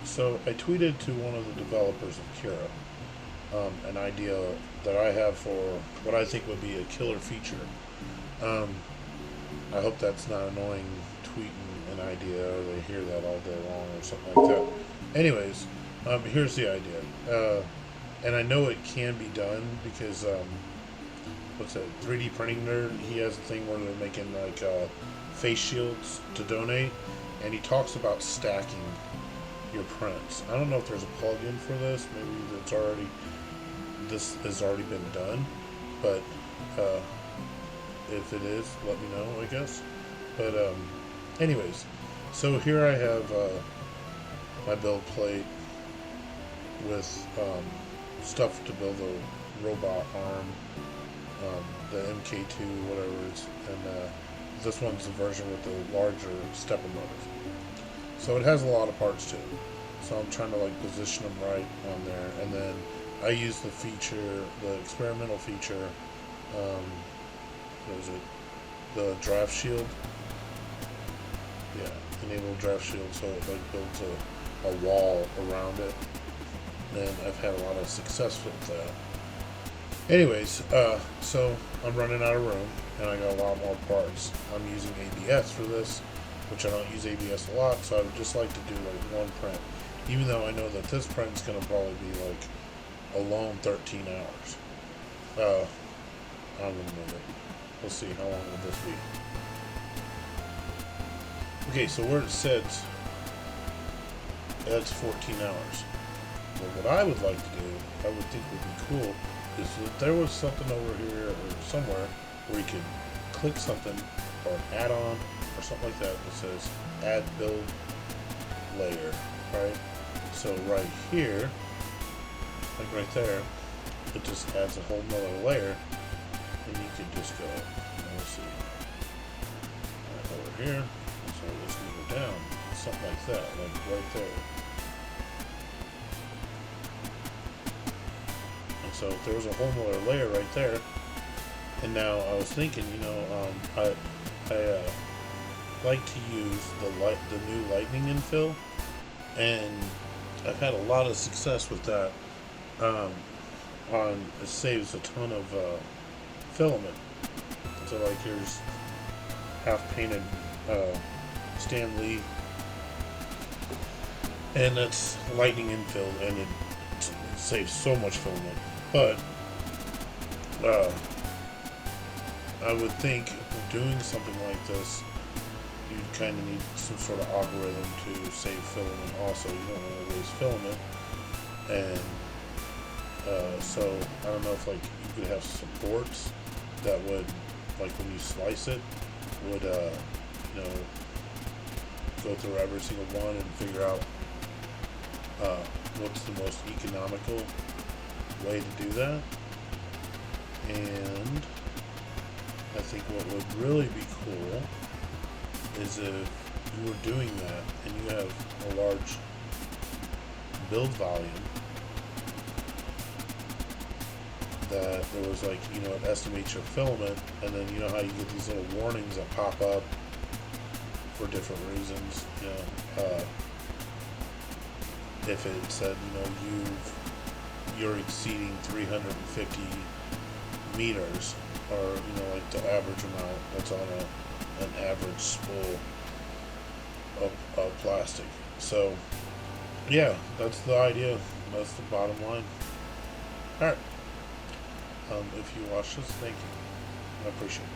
So I tweeted to one of the developers of Cura an idea that I have for what I think would be a killer feature. Um, I hope that's not annoying tweeting an idea or they hear that all day long or something like that. Anyways, here's the idea. And I know it can be done because, what's that, 3D printing nerd, he has a thing where they're making like face shields to donate. And he talks about stacking your prints. I don't know if there's a plugin for this. Maybe this has already been done, but uh, if it is, let me know, I guess. But anyways, so here I have my build plate with stuff to build a robot arm, the MK2, whatever it is, and this one's the version with the larger stepper motors. So it has a lot of parts to it. So I'm trying to like position them right on there, and then I use the feature, the experimental feature. What is it? The draft shield. Yeah, enable draft shield, so it like builds a wall around it. And I've had a lot of success with that. Anyways, so I'm running out of room, and I got a lot more parts. I'm using ABS for this, which I don't use ABS a lot, so I would just like to do like one print. Even though I know that this print's going to probably be like alone 13 hours. I'm going to move it. We'll see how long will this be. Okay, so where it sits, that's 14 hours. But what I would like to do, I would think would be cool, is if there was something over here or somewhere where you could click something or an add-on or something like that that says add build layer, right? So right here, like right there, it just adds a whole nother layer, and you could just go, let's see, right over here, so it's going to go down, something like that, like right there. And so if there was a whole nother layer right there, and now I was thinking, I like to use the new lightning infill, and I've had a lot of success with that. It saves a ton of filament. So like here's half painted Stan Lee, and that's lightning infill, and it saves so much filament. But I would think doing something like this, you kind of need some sort of algorithm to save filament also. You don't want to waste filament. And so I don't know if like you could have supports that would, like when you slice it, would go through every single one and figure out what's the most economical way to do that. And I think what would really be cool is if you were doing that and you have a large build volume, that there was like, it estimates your filament, and then you know how you get these little warnings that pop up for different reasons, if it said, you're exceeding 350 meters, or, like the average amount that's on an average spool of plastic. So, yeah, that's the idea. That's the bottom line. Alright. If you watch this, thank you. I appreciate it.